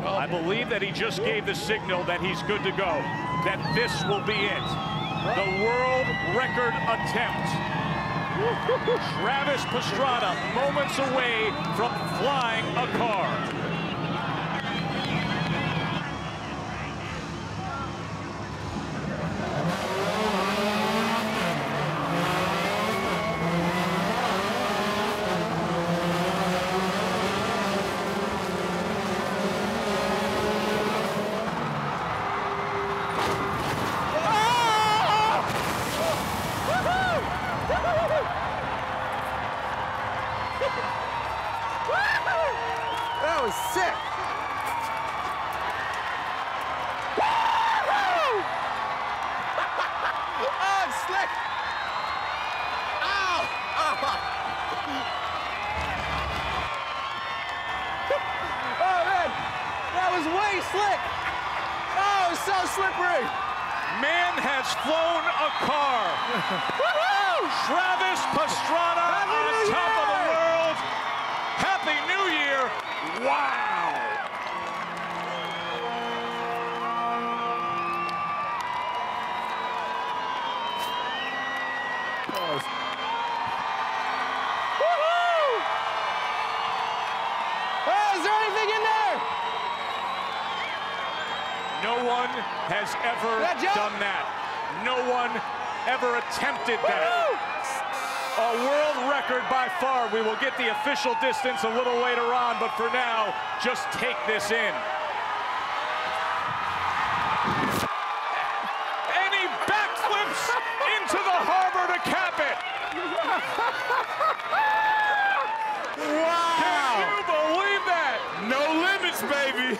I believe that he just gave the signal that he's good to go, that this will be it. The world record attempt. Travis Pastrana, moments away from flying a car. That was sick. Oh, it's slick. Ow. Oh, man. That was way slick. Oh, it was so slippery. Man has flown a car. Travis Pastrana on top of the world. Happy New Year. Wow. Hey, is there anything in there? No one has ever done that. No one ever attempted that. A world record by far. We will get the official distance a little later on, but for now, just take this in. And he backflips into the harbor to cap it. Wow. Can you believe that? No limits, baby.